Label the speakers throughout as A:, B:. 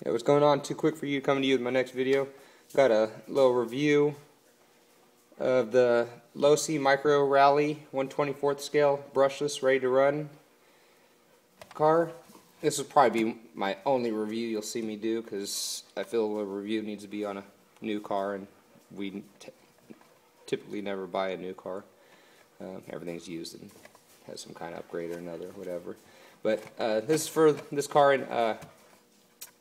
A: Hey, what's going on? 2cwik4u coming to you with my next video. Got a little review of the Losi Micro Rally 1/24th scale brushless ready to run car. This will probably be my only review you'll see me do because I feel a review needs to be on a new car, and we typically never buy a new car. Everything's used and has some kind of upgrade or another, whatever. But this is for this car, and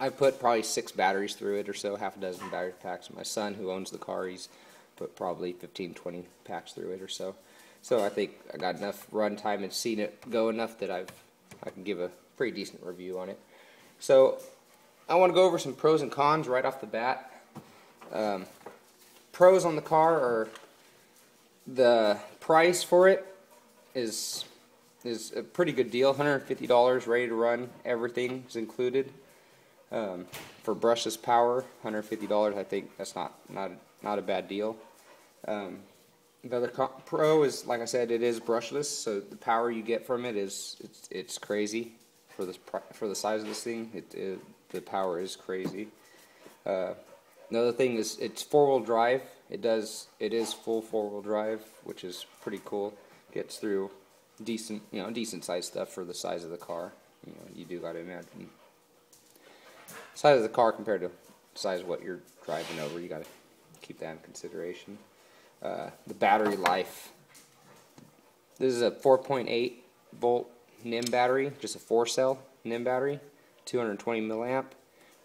A: I put probably 6 batteries through it or so, half a dozen battery packs. My son, who owns the car, he's put probably 15-20 packs through it or so. So I think I got enough run time and seen it go enough that I can give a pretty decent review on it. So I want to go over some pros and cons right off the bat. Pros on the car are the price for it is a pretty good deal. $150 ready to run, everything is included. For brushless power, $150, I think that's not a bad deal. The other pro is, like I said, it is brushless, so the power you get from it it's crazy for the size of this thing. The power is crazy. Another thing is it's 4-wheel drive. It is full 4-wheel drive, which is pretty cool. Gets through decent sized stuff for the size of the car. You do got to imagine size of the car compared to the size of what you're driving over. You got to keep that in consideration. The battery life. This is a 4.8 volt NIM battery, just a 4-cell NIM battery, 220 milliamp.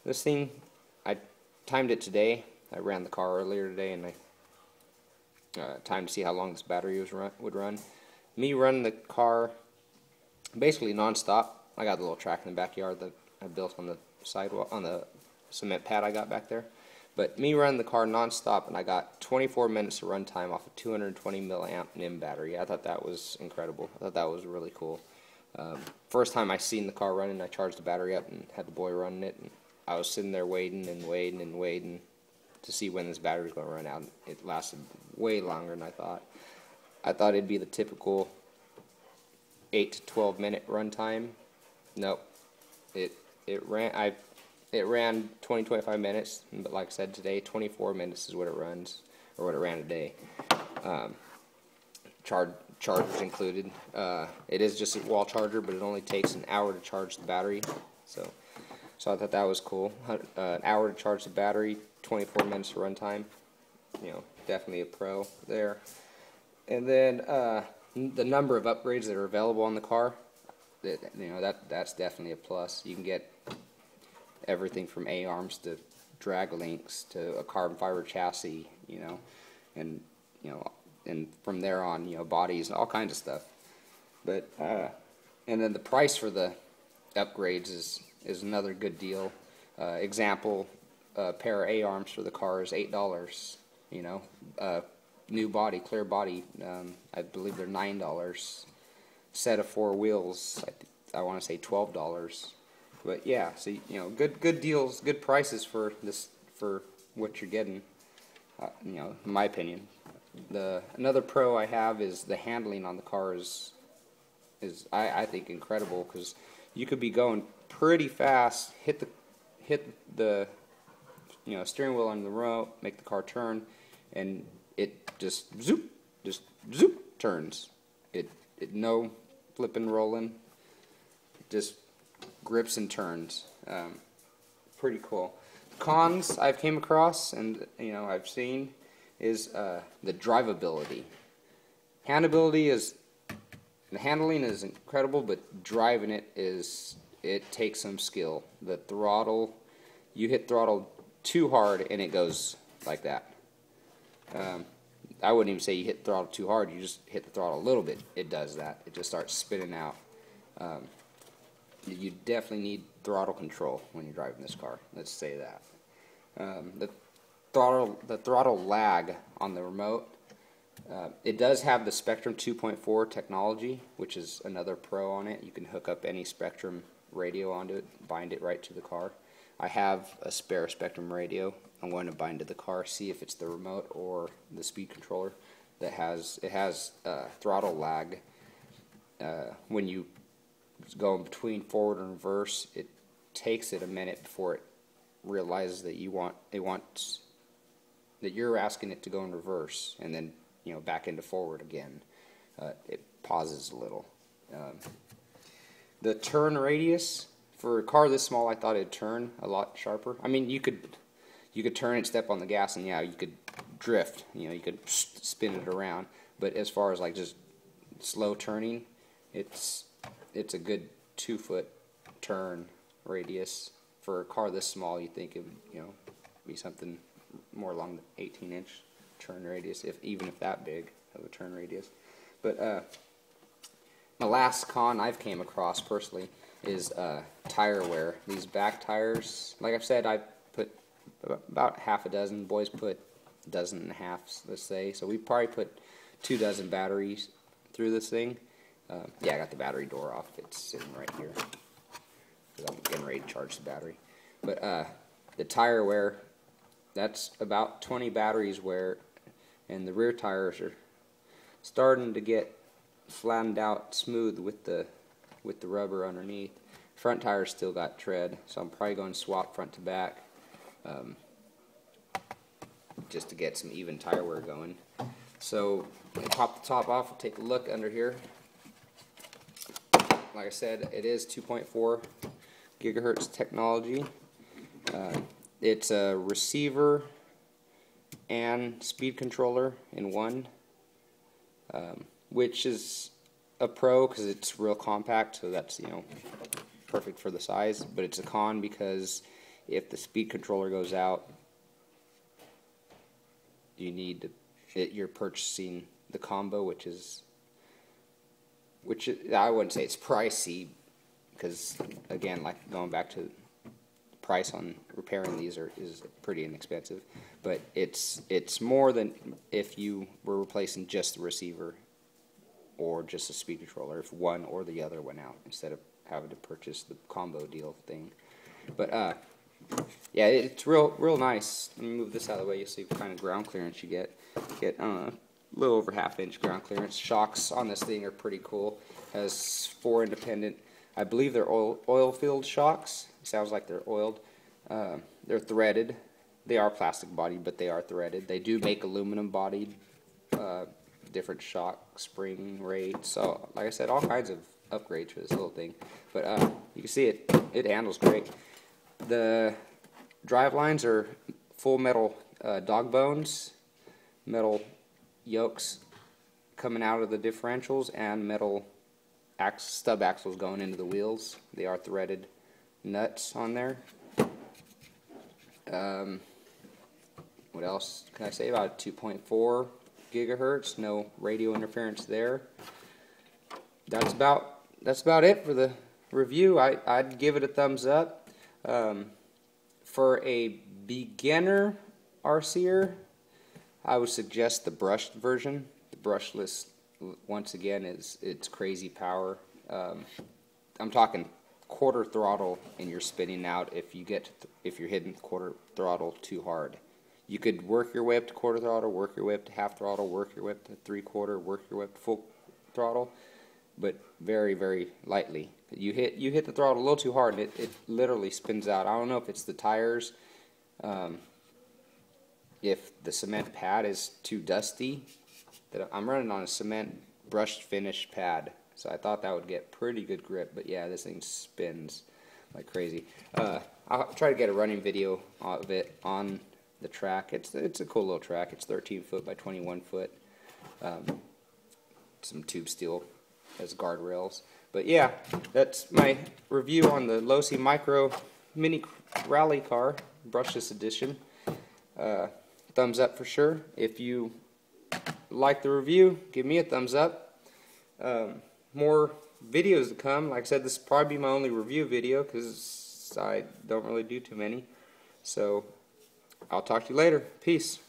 A: This thing, I timed it today. I ran the car earlier today, and I timed to see how long this battery would run. Me running the car basically non-stop. I got the little track in the backyard that I built on the sidewalk, on the cement pad I got back there. But me running the car non-stop, and I got 24 minutes of run time off a 220 milliamp NIM battery. I thought that was incredible. I thought that was really cool. First time I seen the car running, I charged the battery up and had the boy running it, and I was sitting there waiting to see when this battery was going to run out. It lasted way longer than I thought. I thought it'd be the typical 8 to 12 minute run time. Nope. It ran 20-25 minutes, but like I said, today 24 minutes is what it runs, or what it ran today. Chargers included. It is just a wall charger, but it only takes an hour to charge the battery. So I thought that was cool. An hour to charge the battery, 24 minutes of run time. Definitely a pro there. And then the number of upgrades that are available on the car. That's definitely a plus. You can get everything from A-arms to drag links to a carbon fiber chassis, and from there on, bodies and all kinds of stuff. But and then the price for the upgrades is another good deal. Example, a pair of A-arms for the car is $8. New body, clear body, I believe they're $9. Set of 4 wheels, I want to say $12. But yeah, so good deals, good prices for what you're getting. In my opinion. Another pro I have is the handling on the car is I think incredible, because you could be going pretty fast, hit the steering wheel on the remote, make the car turn, and it just zoop turns. It no flipping rolling, just grips and turns. Pretty cool. Cons I've came across and I've seen is the drivability. The handling is incredible, but driving it takes some skill. The throttle, you hit throttle too hard and it goes like that. I wouldn't even say you hit the throttle too hard, you just hit the throttle a little bit, it does that. It just starts spinning out. You definitely need throttle control when you're driving this car, let's say that. The throttle lag on the remote, it does have the Spectrum 2.4 technology, which is another pro on it. You can hook up any Spectrum radio onto it, bind it right to the car. I have a spare Spectrum radio. I'm going to bind to the car, see if it's the remote or the speed controller that has throttle lag. When you go between forward and reverse, it takes it a minute before realizes that that you're asking it to go in reverse and then back into forward again. It pauses a little. The turn radius for a car this small, I thought it'd turn a lot sharper. I mean, you could turn and step on the gas, and yeah, you could drift. You could spin it around. But as far as like just slow turning, it's a good 2-foot turn radius for a car this small. You think it would be something more along the 18-inch turn radius, even if that big of a turn radius. But my last con I've came across personally is tire wear. These back tires, like I've said, I put about half a dozen. Boys put a dozen and a half, let's say. So we probably put 2 dozen batteries through this thing. Yeah, I got the battery door off. It's sitting right here because I'm getting ready to charge the battery. But the tire wear, that's about 20 batteries wear, and the rear tires are starting to get flattened out smooth with the rubber underneath. Front tires still got tread, so I'm probably going to swap front to back just to get some even tire wear going. So I'll pop the top off. We'll take a look under here. Like I said, it is 2.4 gigahertz technology. It's a receiver and speed controller in one, which is a pro because it's real compact, so that's perfect for the size. But it's a con because if the speed controller goes out, you're purchasing the combo, which I wouldn't say it's pricey, because again, like going back to the price on repairing these is pretty inexpensive, but it's more than if you were replacing just the receiver or just a speed controller, if one or the other went out, instead of having to purchase the combo deal thing. But yeah, it's real nice. Let me move this out of the way. You'll see what kind of ground clearance you get. A little over ½ inch ground clearance. Shocks on this thing are pretty cool. Has 4 independent, I believe they're oil-filled shocks. It sounds like they're oiled. They're threaded. They are plastic bodied, but they are threaded. They do make aluminum bodied, different shock spring rates. So, like I said, all kinds of upgrades for this little thing. But you can see it handles great. The drive lines are full metal dog bones, metal yokes coming out of the differentials, and metal stub axles going into the wheels. They are threaded nuts on there. What else can I say about it? 2.4 gigahertz, no radio interference there. That's about it for the review. I'd give it a thumbs up. For a beginner RCer, I would suggest the brushed version. The brushless, once again, it's crazy power. I'm talking quarter throttle, and you're spinning out if you're hitting quarter throttle too hard. You could work your way up to quarter throttle, work your way up to half throttle, work your way up to 3/4, work your way up to full throttle, but very, very lightly. You hit the throttle a little too hard, and it literally spins out. I don't know if it's the tires, if the cement pad is too dusty. I'm running on a cement brushed finish pad, so I thought that would get pretty good grip, but yeah, this thing spins like crazy. I'll try to get a running video of it on the track. It's a cool little track. It's 13 foot by 21 foot. Some tube steel as guardrails. But yeah, that's my review on the Losi Micro Mini Rally Car, brushless edition. Thumbs up for sure. If you like the review, give me a thumbs up. More videos to come. Like I said, this will probably be my only review video because I don't really do too many. So I'll talk to you later. Peace.